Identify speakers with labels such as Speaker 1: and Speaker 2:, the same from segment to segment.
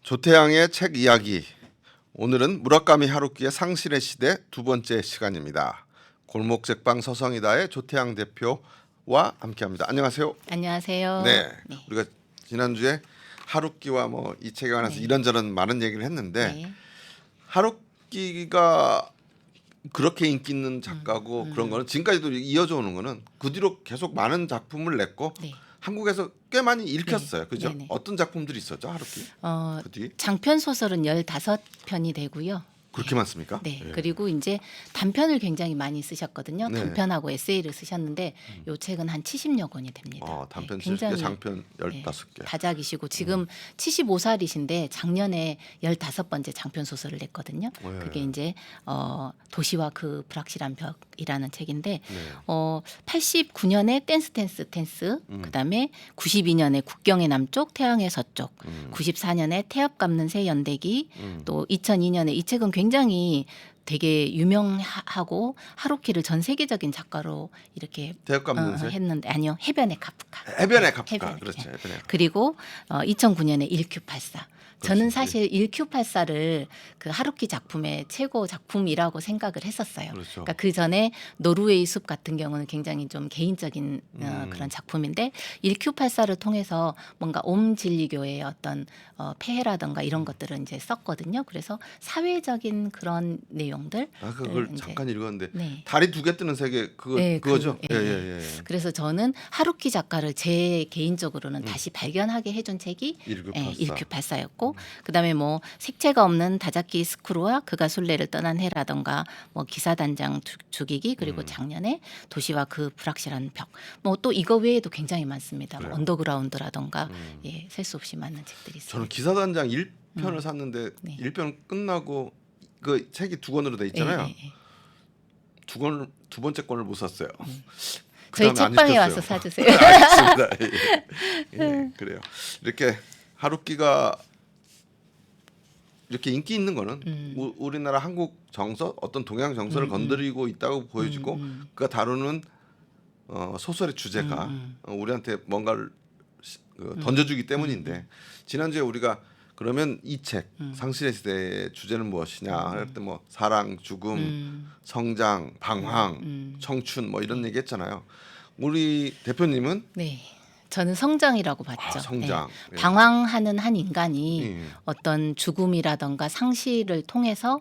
Speaker 1: 조태양의 책 이야기. 오늘은 무라카미 하루키의 상실의 시대 두 번째 시간입니다. 골목책방 서성이다의 조태양 대표와 함께합니다. 안녕하세요.
Speaker 2: 안녕하세요.
Speaker 1: 네, 우리가 지난주에 하루키와 뭐 이 책에 관해서 이런저런 많은 얘기를 했는데
Speaker 2: 네.
Speaker 1: 하루키가 그렇게 인기 있는 작가고 그런 거는 지금까지도 이어져 오는 거는 그 뒤로 계속 많은 작품을 냈고
Speaker 2: 네.
Speaker 1: 한국에서 꽤 많이 읽혔어요. 그죠?
Speaker 2: 네네.
Speaker 1: 어떤 작품들이 있었죠, 하루키? 그 뒤?
Speaker 2: 장편 소설은 15편이 되고요.
Speaker 1: 그렇게 많습니까?
Speaker 2: 네.
Speaker 1: 예.
Speaker 2: 그리고 이제 단편을 굉장히 많이 쓰셨거든요.
Speaker 1: 네.
Speaker 2: 단편하고 에세이를 쓰셨는데 요 책은 한 70여 권이 됩니다.
Speaker 1: 단편
Speaker 2: 네,
Speaker 1: 70개, 장편 15개.
Speaker 2: 다작이시고 지금 75살이신데 작년에 15번째 장편 소설을 냈거든요.
Speaker 1: 네.
Speaker 2: 그게 이제 도시와 그 불확실한 벽이라는 책인데
Speaker 1: 네.
Speaker 2: 89년에 댄스 그다음에 92년에 국경의 남쪽 태양의 서쪽 94년에 태엽 감는 새 연대기 또 2002년에 이 책은 굉장히 되게 유명하고 하루키를 전 세계적인 작가로 이렇게
Speaker 1: 태엽 감는 새?
Speaker 2: 했는데 아니요 해변의 카프카.
Speaker 1: 해변의 카프카.
Speaker 2: 해변의,
Speaker 1: 그렇죠.
Speaker 2: 예.
Speaker 1: 해변의 카프카.
Speaker 2: 그리고 2009년에 1Q84. 저는
Speaker 1: 그렇지.
Speaker 2: 사실 1Q84를 그 하루키 작품의 최고 작품이라고 생각을 했었어요.
Speaker 1: 그렇죠.
Speaker 2: 그러니까 그 전에 노르웨이 숲 같은 경우는 굉장히 좀 개인적인 그런 작품인데 1Q84를 통해서 뭔가 옴진리교의 어떤 폐해라든가 이런 것들을 이제 썼거든요. 그래서 사회적인 그런 내용들.
Speaker 1: 그걸
Speaker 2: 이제
Speaker 1: 잠깐 읽었는데
Speaker 2: 네.
Speaker 1: 다리 두 개 뜨는 세계
Speaker 2: 네,
Speaker 1: 그거죠?
Speaker 2: 예.
Speaker 1: 예.
Speaker 2: 그래서 저는 하루키 작가를 제 개인적으로는 다시 발견하게 해준 책이 1Q84였고 그다음에 뭐 색채가 없는 다자키 스쿠루와 그가 순례를 떠난 해라던가 뭐 기사단장 죽이기 그리고 작년에 도시와 그 불확실한 벽 뭐 또 이거 외에도 굉장히 많습니다. 뭐
Speaker 1: 그래요?
Speaker 2: 언더그라운드라던가 셀 수 없이 많은 책들이 있어요.
Speaker 1: 저는 기사단장 1편을 샀는데
Speaker 2: 네.
Speaker 1: 1편 끝나고 그 책이 두 권으로 돼 있잖아요.
Speaker 2: 예.
Speaker 1: 두 번째 권을 못 샀어요.
Speaker 2: 저희
Speaker 1: 그다음에 안
Speaker 2: 책방에
Speaker 1: 읽혔어요.
Speaker 2: 와서 사주세요.
Speaker 1: 알겠습니다. 예, 그래요. 이렇게 하루키가 이렇게 인기 있는 거는 우리나라 한국 정서, 어떤 동양 정서를 건드리고 있다고 보여지고 그가 다루는 소설의 주제가 우리한테 뭔가를 던져주기 때문인데 지난주에 우리가 그러면 이 책 상실의 시대의 주제는 무엇이냐 할 때 뭐 사랑, 죽음, 성장, 방황, 청춘 뭐 이런 얘기했잖아요. 우리 대표님은
Speaker 2: 네. 저는 성장이라고 봤죠.
Speaker 1: 성장.
Speaker 2: 네. 방황하는 한 인간이
Speaker 1: 예.
Speaker 2: 어떤 죽음이라던가 상실을 통해서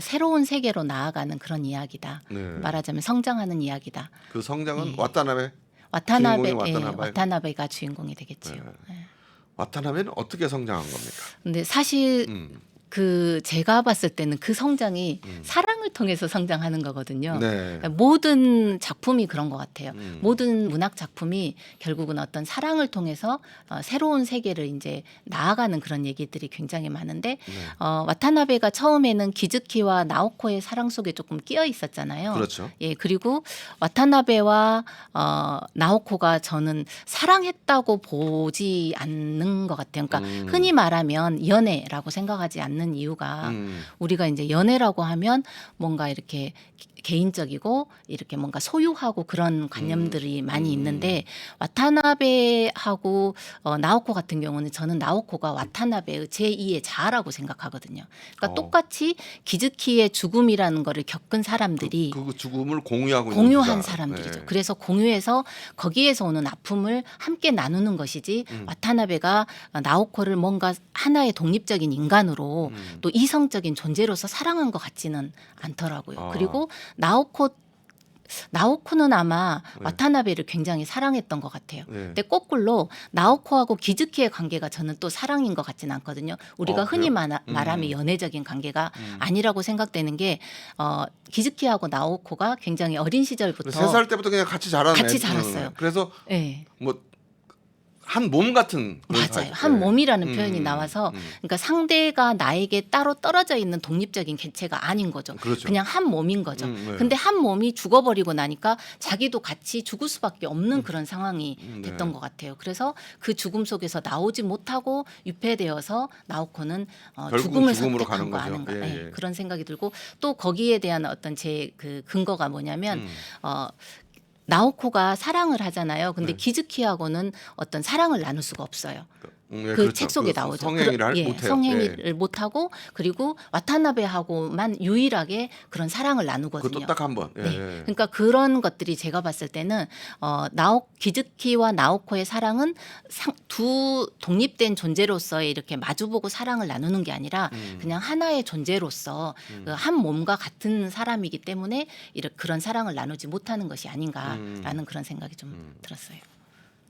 Speaker 2: 새로운 세계로 나아가는 그런 이야기다.
Speaker 1: 네.
Speaker 2: 말하자면 성장하는 이야기다.
Speaker 1: 그 성장은 와타나베
Speaker 2: 와타나베,
Speaker 1: 주인공이
Speaker 2: 와타나베가 주인공이 되겠지요.
Speaker 1: 네. 와타나베는 어떻게 성장한 겁니까?
Speaker 2: 근데 사실 그 제가 봤을 때는 그 성장이 사랑을 통해서 성장하는 거거든요.
Speaker 1: 네.
Speaker 2: 그러니까 모든 작품이 그런 것 같아요. 모든 문학 작품이 결국은 어떤 사랑을 통해서 새로운 세계를 이제 나아가는 그런 얘기들이 굉장히 많은데 와타나베가 처음에는 기즈키와 나오코의 사랑 속에 조금 끼어 있었잖아요.
Speaker 1: 그렇죠.
Speaker 2: 예, 그리고 와타나베와 나오코가 저는 사랑했다고 보지 않는 것 같아요. 그러니까 흔히 말하면 연애라고 생각하지 않는 이유가 우리가 이제 연애라고 하면 뭔가 이렇게 개인적이고 이렇게 뭔가 소유하고 그런 관념들이 많이 있는데 와타나베하고 나오코 같은 경우는 저는 나오코가 와타나베의 제2의 자아라고 생각하거든요. 그러니까 똑같이 기즈키의 죽음이라는 거를 겪은 사람들이
Speaker 1: 그 죽음을 공유하고 있는
Speaker 2: 공유한
Speaker 1: 주자.
Speaker 2: 사람들이죠.
Speaker 1: 네.
Speaker 2: 그래서 공유해서 거기에서 오는 아픔을 함께 나누는 것이지 와타나베가 나오코를 뭔가 하나의 독립적인 인간으로 또 이성적인 존재로서 사랑한 것 같지는 않더라고요. 그리고 나오코는 아마 와타나베를 굉장히 사랑했던 것 같아요.
Speaker 1: 네.
Speaker 2: 근데 거꾸로 나오코하고 기즈키의 관계가 저는 또 사랑인 것 같지는 않거든요. 우리가 흔히 말하면 연애적인 관계가 아니라고 생각되는 게 기즈키하고 나오코가 굉장히 어린 시절부터
Speaker 1: 3살 때부터 그냥 같이 자라는
Speaker 2: 같이 자랐어요.
Speaker 1: 그래서
Speaker 2: 네.
Speaker 1: 뭐 한 몸 같은 그런
Speaker 2: 맞아요.
Speaker 1: 사이.
Speaker 2: 한
Speaker 1: 네.
Speaker 2: 몸이라는 표현이 나와서 그러니까 상대가 나에게 따로 떨어져 있는 독립적인 개체가 아닌 거죠.
Speaker 1: 그렇죠.
Speaker 2: 그냥 한 몸인 거죠.
Speaker 1: 네.
Speaker 2: 근데 한 몸이 죽어버리고 나니까 자기도 같이 죽을 수밖에 없는 그런 상황이 됐던 것 같아요. 그래서 그 죽음 속에서 나오지 못하고 유폐되어서 나오코는 죽음을
Speaker 1: 죽음으로 가는
Speaker 2: 선택한 거
Speaker 1: 거죠.
Speaker 2: 아닌가
Speaker 1: 예, 예.
Speaker 2: 그런 생각이 들고 또 거기에 대한 어떤 제 그 근거가 뭐냐면 나오코가 사랑을 하잖아요. 근데 기즈키하고는 어떤 사랑을 나눌 수가 없어요.
Speaker 1: 예,
Speaker 2: 그
Speaker 1: 그렇죠.
Speaker 2: 책 속에
Speaker 1: 그
Speaker 2: 나오죠.
Speaker 1: 성행위를 못해요.
Speaker 2: 성행위를 못하고 그리고 와타나베하고만 유일하게 그런 사랑을
Speaker 1: 그것도
Speaker 2: 나누거든요.
Speaker 1: 딱 한 번. 예.
Speaker 2: 네, 그러니까 그런 것들이 제가 봤을 때는 기즈키와 나오코의 사랑은 두 독립된 존재로서의 이렇게 마주보고 사랑을 나누는 게 아니라 그냥 하나의 존재로서 그한 몸과 같은 사람이기 때문에 그런 사랑을 나누지 못하는 것이 아닌가라는 그런 생각이 좀 들었어요.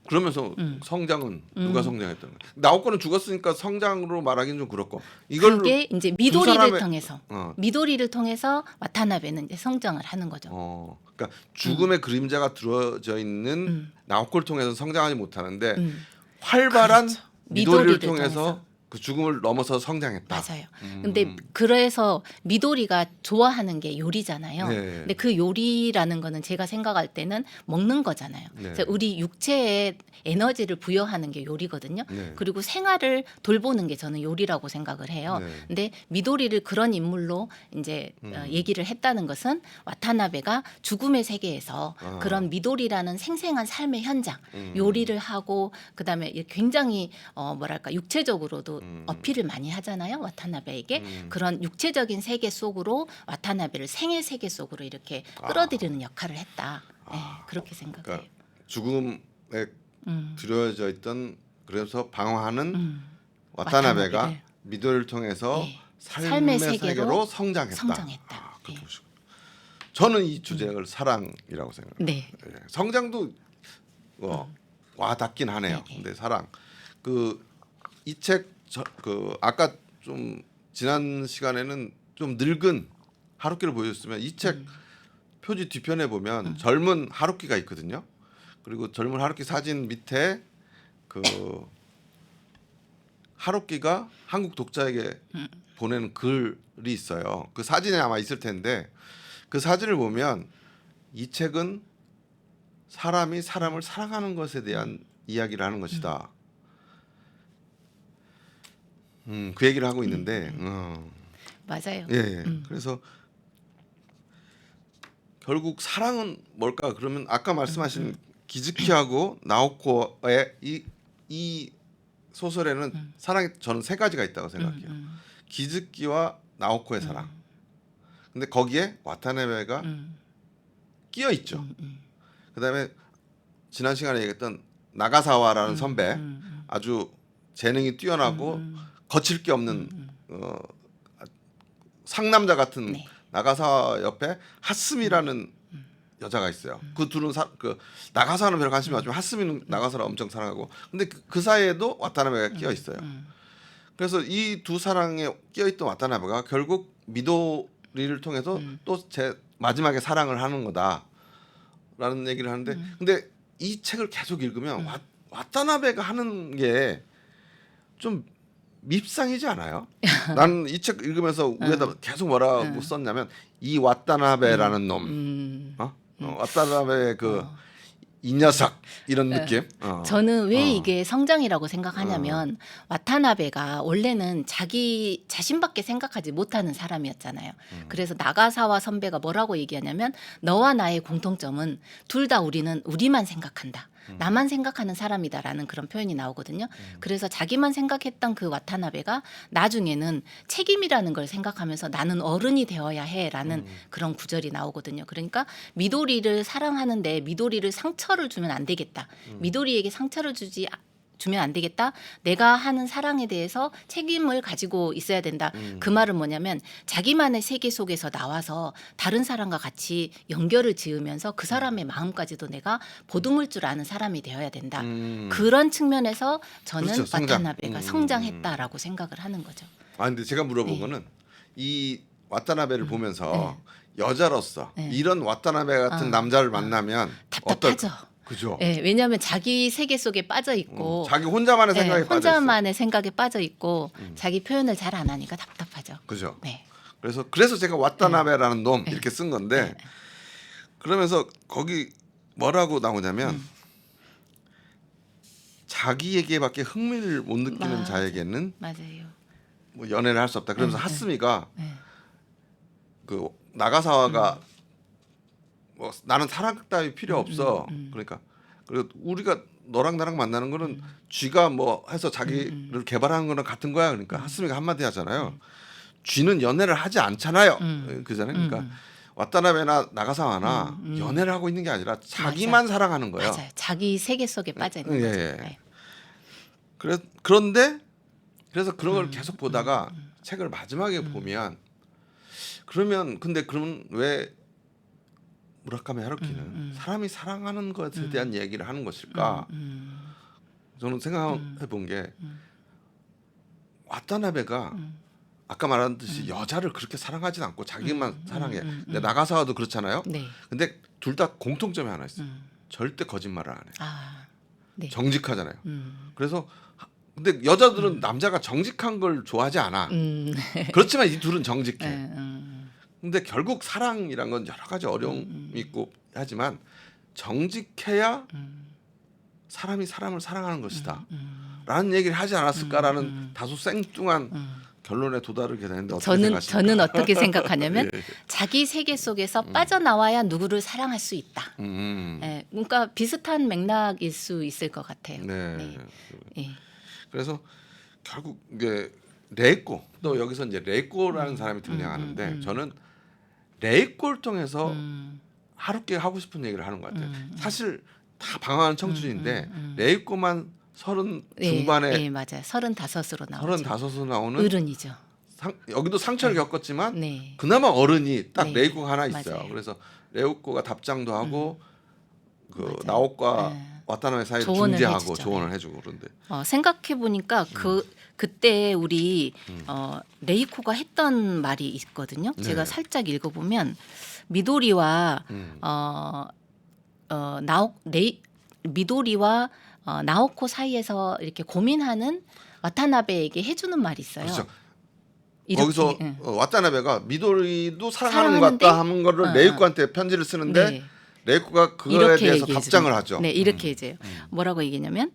Speaker 1: 그러면서 성장은 누가 성장했던 거야? 나오코는 죽었으니까 성장으로 말하기는 좀 그렇고 이걸
Speaker 2: 그게 이제 미도리를 통해서 와타나베는 이제 성장을 하는 거죠.
Speaker 1: 그러니까 죽음의 그림자가 들어져 있는 나오코를 통해서 성장하지 못하는데 활발한
Speaker 2: 그렇죠.
Speaker 1: 미도리를 통해서 그 죽음을 넘어서 성장했다.
Speaker 2: 맞아요. 근데 그래서 미도리가 좋아하는 게 요리잖아요.
Speaker 1: 네.
Speaker 2: 근데 그 요리라는 거는 제가 생각할 때는 먹는 거잖아요.
Speaker 1: 네.
Speaker 2: 그래서 우리 육체에 에너지를 부여하는 게 요리거든요.
Speaker 1: 네.
Speaker 2: 그리고 생활을 돌보는 게 저는 요리라고 생각을 해요.
Speaker 1: 네.
Speaker 2: 근데 미도리를 그런 인물로 이제 얘기를 했다는 것은 와타나베가 죽음의 세계에서 그런 미도리라는 생생한 삶의 현장, 요리를 하고 그다음에 굉장히 뭐랄까 육체적으로도 어필을 많이 하잖아요. 와타나베에게 그런 육체적인 세계 속으로 와타나베를 생의 세계 속으로 이렇게 끌어들이는 역할을 했다. 네, 그렇게 생각해요.
Speaker 1: 그러니까 죽음에 들여져 있던 그래서 방황하는 와타나베가
Speaker 2: 와타나베를.
Speaker 1: 미도리를 통해서
Speaker 2: 네.
Speaker 1: 삶의 세계로 성장했다.
Speaker 2: 네.
Speaker 1: 저는 이 주제를 사랑이라고 생각해요.
Speaker 2: 네.
Speaker 1: 예, 성장도 와닿긴 하네요.
Speaker 2: 네.
Speaker 1: 근데 사랑 이 책 아까 좀 지난 시간에는 좀 늙은 하루키를 보여줬으면 이 책 표지 뒤편에 보면 젊은 하루키가 있거든요. 그리고 젊은 하루키 사진 밑에 그 하루키가 한국 독자에게 보내는 글이 있어요. 그 사진에 아마 있을 텐데 그 사진을 보면 이 책은 사람이 사람을 사랑하는 것에 대한 이야기를 하는 것이다. 그 얘기를 하고 있는데
Speaker 2: 맞아요.
Speaker 1: 예. 그래서 결국 사랑은 뭘까? 그러면 아까 말씀하신 기즈키하고 나오코의 이 소설에는 사랑이 저는 세 가지가 있다고 생각해요. 기즈키와 나오코의 사랑. 근데 거기에 와타나베가 끼어 있죠. 그다음에 지난 시간에 얘기했던 나가사와라는 선배, 아주 재능이 뛰어나고 거칠 게 없는 상남자 같은
Speaker 2: 네.
Speaker 1: 나가사와 옆에 하스미라는 여자가 있어요. 그 둘은 나가사와는 별로 관심이 없지만 하스미는 나가사를 엄청 사랑하고, 근데 그 사이에도 와타나베가 끼어 있어요. 그래서 이 두 사랑에 끼어 있던 와타나베가 결국 미도리를 통해서 또 제 마지막에 사랑을 하는 거다라는 얘기를 하는데, 근데 이 책을 계속 읽으면 와타나베가 하는 게 좀 밉상이지 않아요? 나는 이 책 읽으면서 위에다 계속 뭐라고 썼냐면 이 와타나베라는 놈, 와타나베 이 녀석 이런 느낌.
Speaker 2: 저는 왜 이게 성장이라고 생각하냐면 와타나베가 원래는 자기 자신밖에 생각하지 못하는 사람이었잖아요. 그래서 나가사와 선배가 뭐라고 얘기하냐면 너와 나의 공통점은 둘 다 우리는 우리만 생각한다. 나만 생각하는 사람이다라는 그런 표현이 나오거든요. 그래서 자기만 생각했던 그 와타나베가 나중에는 책임이라는 걸 생각하면서 나는 어른이 되어야 해라는 그런 구절이 나오거든요. 그러니까 미도리를 사랑하는데 미도리를 상처를 주면 안 되겠다. 미도리에게 상처를 주면 안 되겠다. 내가 하는 사랑에 대해서 책임을 가지고 있어야 된다. 그 말은 뭐냐면 자기만의 세계 속에서 나와서 다른 사람과 같이 연결을 지으면서 그 사람의 마음까지도 내가 보듬을 줄 아는 사람이 되어야 된다. 그런 측면에서 저는
Speaker 1: 그렇죠, 성장.
Speaker 2: 와타나베가 성장했다라고 생각을 하는 거죠.
Speaker 1: 근데 제가 물어본 거는 이 와타나베를 보면서 여자로서 이런 와타나베 같은 남자를 만나면
Speaker 2: 답답하죠.
Speaker 1: 그죠.
Speaker 2: 네, 왜냐하면 자기 세계 속에 빠져 있고
Speaker 1: 자기 혼자만의 생각에 빠져 있어.
Speaker 2: 혼자만의 생각에 빠져 있고 자기 표현을 잘 안 하니까 답답하죠.
Speaker 1: 그죠.
Speaker 2: 네.
Speaker 1: 그래서 제가 와타나베라는 놈 이렇게 쓴 건데 그러면서 거기 뭐라고 나오냐면 자기에게밖에 흥미를 못 느끼는 자에게는
Speaker 2: 맞아요.
Speaker 1: 뭐 연애를 할 수 없다. 그러면서 하스미가 그 나가사와가 뭐 나는 사랑 따위 필요 없어. 그러니까 그리고 우리가 너랑 나랑 만나는 거는 쥐가 뭐 해서 자기를 개발하는 거랑 같은 거야. 그러니까 하스미가 한마디 하잖아요. 쥐는 연애를 하지 않잖아요. 그잖아요. 그러니까 와타나베나 나가사와나 연애를 하고 있는 게 아니라 자기만 사랑하는 거예요.
Speaker 2: 맞아요. 자기 세계 속에 빠져 있는 거죠.
Speaker 1: 예.
Speaker 2: 네.
Speaker 1: 그런데 그래서 그런 걸 계속 보다가 책을 마지막에 보면 그러면 근데 그럼 왜 무라카미 하루키는 사람이 사랑하는 것에 대한 얘기를 하는 것일까? 저는 생각해 본 게 와타나베가 아까 말한 듯이 여자를 그렇게 사랑하진 않고 자기만 사랑해. 근데 나가사와도 그렇잖아요.
Speaker 2: 네.
Speaker 1: 근데 둘 다 공통점이 하나 있어요. 절대 거짓말을 안 해.
Speaker 2: 아, 네.
Speaker 1: 정직하잖아요. 그래서 근데 여자들은 남자가 정직한 걸 좋아하지 않아. 그렇지만 이 둘은 정직해. 근데 결국 사랑이란 건 여러 가지 어려움이 있고 하지만 정직해야 사람이 사람을 사랑하는 것이다. 라는 얘기를 하지 않았을까라는 다소 생뚱한 결론에 도달하게 되는데 어떻게 생각하십니까?
Speaker 2: 저는 어떻게 생각하냐면
Speaker 1: 예.
Speaker 2: 자기 세계 속에서 빠져나와야 누구를 사랑할 수 있다. 예, 그러니까 비슷한 맥락일 수 있을 것 같아요.
Speaker 1: 네.
Speaker 2: 예.
Speaker 1: 그래서 결국 이게 레이코 또 여기서 이제 레이코라는 사람이 등장하는데 저는 레이코를 통해서 하루키 하고 싶은 얘기를 하는 것 같아요. 사실 다 방황하는 청춘인데 레이코만 30 중반에
Speaker 2: 예, 맞아요. 35으로 나오죠.
Speaker 1: 35으로 나오는
Speaker 2: 어른이죠.
Speaker 1: 여기도 상처를 겪었지만
Speaker 2: 네.
Speaker 1: 그나마 어른이 딱
Speaker 2: 네.
Speaker 1: 레이코가 하나 있어요.
Speaker 2: 맞아요.
Speaker 1: 그래서 레이코가 답장도 하고 그
Speaker 2: 맞아요.
Speaker 1: 나옥과
Speaker 2: 네.
Speaker 1: 와타나베 사이를
Speaker 2: 조언을
Speaker 1: 중재하고
Speaker 2: 해주죠.
Speaker 1: 조언을 해주고 그런데
Speaker 2: 생각해 보니까 그때 우리 레이코가 했던 말이 있거든요.
Speaker 1: 네.
Speaker 2: 제가 살짝 읽어보면 미도리와 미도리와 나오코 사이에서 이렇게 고민하는 와타나베에게 해주는 말이 있어요.
Speaker 1: 그렇죠.
Speaker 2: 이렇게,
Speaker 1: 거기서
Speaker 2: 응.
Speaker 1: 와타나베가 미도리도 사랑하는 것
Speaker 2: 사랑하는데?
Speaker 1: 같다 하는 거를 레이코한테 편지를 쓰는데
Speaker 2: 네.
Speaker 1: 레이코가 그거에
Speaker 2: 이렇게
Speaker 1: 대해서
Speaker 2: 얘기해
Speaker 1: 답장을
Speaker 2: 주는
Speaker 1: 하죠.
Speaker 2: 네, 이렇게 얘기해요. 뭐라고 얘기냐면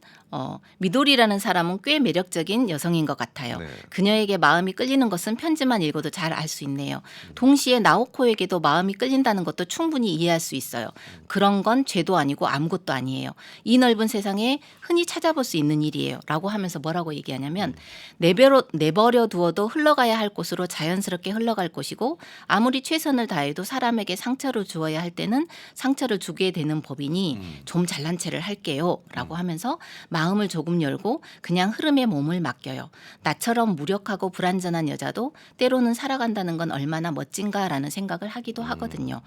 Speaker 2: 미도리라는 사람은 꽤 매력적인 여성인 것 같아요.
Speaker 1: 네.
Speaker 2: 그녀에게 마음이 끌리는 것은 편지만 읽어도 잘 알 수 있네요. 동시에 나오코에게도 마음이 끌린다는 것도 충분히 이해할 수 있어요. 그런 건 죄도 아니고 아무것도 아니에요. 이 넓은 세상에 흔히 찾아볼 수 있는 일이에요. 라고 하면서 뭐라고 얘기하냐면 내버려 두어도 흘러가야 할 곳으로 자연스럽게 흘러갈 것이고 아무리 최선을 다해도 사람에게 상처를 주어야 할 때는 상처를 주게 되는 법이니 좀 잘난 체를 할게요. 라고 하면서 마음을 조금 열고 그냥 흐름에 몸을 맡겨요. 나처럼 무력하고 불완전한 여자도 때로는 살아간다는 건 얼마나 멋진가라는 생각을 하기도 하거든요.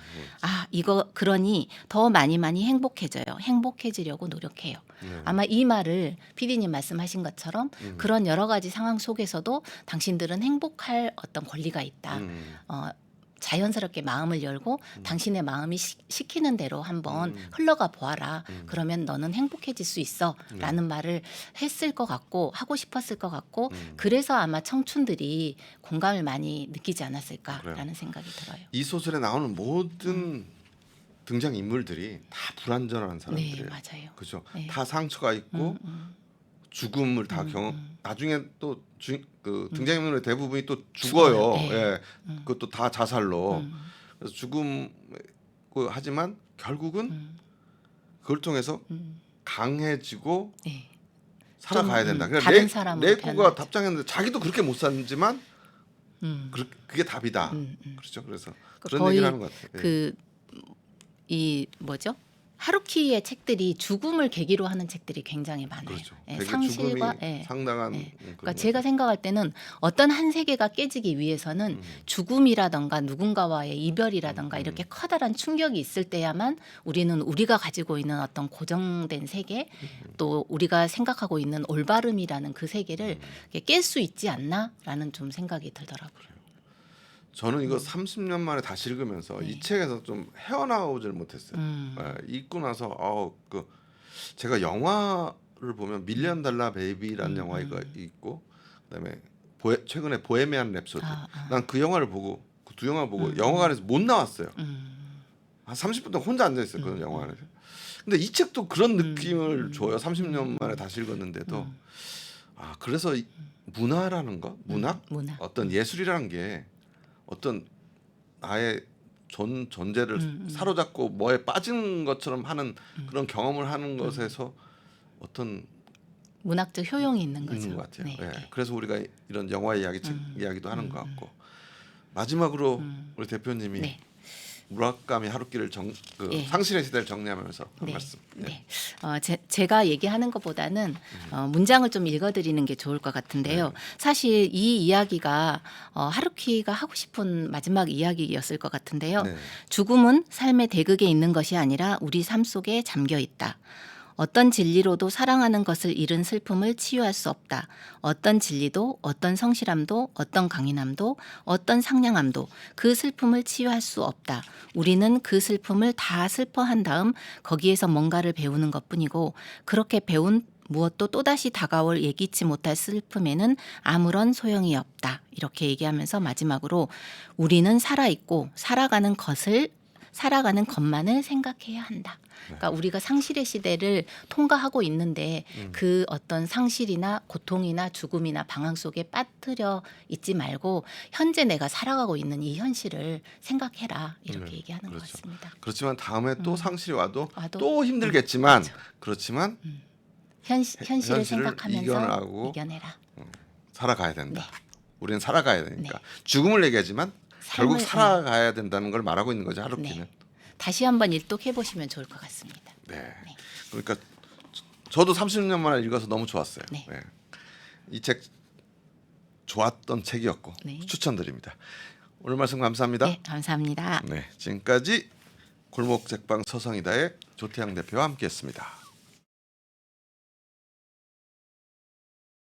Speaker 2: 이거 그러니 더 많이 행복해져요. 행복해지려고 노력해요. 아마 이 말을 PD님 말씀하신 것처럼 그런 여러 가지 상황 속에서도 당신들은 행복할 어떤 권리가 있다. 자연스럽게 마음을 열고 당신의 마음이 시키는 대로 한번 흘러가 보아라. 그러면 너는 행복해질 수 있어. 라는 말을 했을 것 같고 하고 싶었을 것 같고 그래서 아마 청춘들이 공감을 많이 느끼지 않았을까라는
Speaker 1: 그래요.
Speaker 2: 생각이 들어요.
Speaker 1: 이 소설에 나오는 모든 등장 인물들이 다 불완전한 사람들이에요.
Speaker 2: 네, 맞아요.
Speaker 1: 그죠?
Speaker 2: 네.
Speaker 1: 다 상처가 있고 죽음을 다 나중에 또 그 등장인물의 대부분이 또 죽어요.
Speaker 2: 네.
Speaker 1: 예. 그것도 다 자살로. 그래서 죽음 하지만 결국은 그걸 통해서 강해지고
Speaker 2: 네.
Speaker 1: 살아가야 된다. 그러니까
Speaker 2: 다른 사람으로
Speaker 1: 레이코가
Speaker 2: 변하죠.
Speaker 1: 답장했는데 자기도 그렇게 못 살지만 그게 답이다. 그렇죠. 그래서 그런
Speaker 2: 거의
Speaker 1: 얘기를 하는 것 같아요.
Speaker 2: 이 뭐죠? 하루키의 책들이 죽음을 계기로 하는 책들이 굉장히 많아요.
Speaker 1: 그렇죠.
Speaker 2: 예,
Speaker 1: 되게
Speaker 2: 상실과
Speaker 1: 죽음이 상당한
Speaker 2: 그러니까
Speaker 1: 그런
Speaker 2: 제가 생각할 때는 어떤 한 세계가 깨지기 위해서는 죽음이라던가 누군가와의 이별이라던가 이렇게 커다란 충격이 있을 때야만 우리는 우리가 가지고 있는 어떤 고정된 세계 또 우리가 생각하고 있는 올바름이라는 그 세계를 깰 수 있지 않나라는 좀 생각이 들더라고요.
Speaker 1: 저는 이거 30년 만에 다시 읽으면서 이 책에서 좀 헤어나오질 못했어요. 읽고 나서 제가 영화를 보면 밀리언 달러 베이비라는 영화가 있고 그다음에 최근에 보헤미안 랩소디. 난 그 영화를 보고 그 두 영화 보고 영화관에서 못 나왔어요. 한 30분 동안 혼자 앉아 있었거든요, 영화관에서. 근데 이 책도 그런 느낌을 줘요. 30년 만에 다시 읽었는데도 그래서 문화라는 거, 문학, 어떤 예술이라는 게 어떤 나의 존재를 사로잡고 뭐에 빠진 것처럼 하는 그런 경험을 하는 것에서 어떤
Speaker 2: 문학적 효용이 있는 거죠.
Speaker 1: 있는 것 같아요.
Speaker 2: 네.
Speaker 1: 예. 그래서 우리가 이런 영화 이야기, 책 이야기도 하는 것 같고 마지막으로 우리 대표님이
Speaker 2: 네.
Speaker 1: 무라카미 하루키를
Speaker 2: 예.
Speaker 1: 상실의 시대를 정리하면서 한
Speaker 2: 네.
Speaker 1: 말씀. 예.
Speaker 2: 네. 제가 얘기하는 것보다는 문장을 좀 읽어드리는 게 좋을 것 같은데요.
Speaker 1: 네.
Speaker 2: 사실 이 이야기가 하루키가 하고 싶은 마지막 이야기였을 것 같은데요.
Speaker 1: 네.
Speaker 2: 죽음은 삶의 대극에 있는 것이 아니라 우리 삶 속에 잠겨 있다. 어떤 진리로도 사랑하는 것을 잃은 슬픔을 치유할 수 없다. 어떤 진리도, 어떤 성실함도, 어떤 강인함도, 어떤 상냥함도 그 슬픔을 치유할 수 없다. 우리는 그 슬픔을 다 슬퍼한 다음 거기에서 뭔가를 배우는 것뿐이고 그렇게 배운 무엇도 또다시 다가올 예기치 못할 슬픔에는 아무런 소용이 없다. 이렇게 얘기하면서 마지막으로 우리는 살아있고 살아가는 것만을 생각해야 한다. 그러니까 우리가 상실의 시대를 통과하고 있는데 그 어떤 상실이나 고통이나 죽음이나 방황 속에 빠뜨려 있지 말고 현재 내가 살아가고 있는 이 현실을 생각해라. 이렇게 얘기하는 것
Speaker 1: 그렇죠.
Speaker 2: 같습니다.
Speaker 1: 그렇지만 다음에 또 상실이 와도
Speaker 2: 와도
Speaker 1: 또 힘들겠지만 그렇지만
Speaker 2: 현실을
Speaker 1: 현실을
Speaker 2: 생각하면서
Speaker 1: 이겨나가고
Speaker 2: 이겨내라.
Speaker 1: 살아가야 된다.
Speaker 2: 네.
Speaker 1: 우리는 살아가야 되니까
Speaker 2: 네.
Speaker 1: 죽음을 얘기하지만 결국
Speaker 2: 삶을,
Speaker 1: 살아가야 된다는 걸 말하고 있는 거죠. 하루키는.
Speaker 2: 네. 다시 한번 일독해 보시면 좋을 것 같습니다.
Speaker 1: 네. 그러니까 저도 30년 만에 읽어서 너무 좋았어요.
Speaker 2: 네.
Speaker 1: 네. 이 책 좋았던 책이었고
Speaker 2: 네.
Speaker 1: 추천드립니다. 오늘 말씀 감사합니다.
Speaker 2: 네, 감사합니다.
Speaker 1: 네, 지금까지 골목 책방 서성이다의 조태양 대표와 함께했습니다.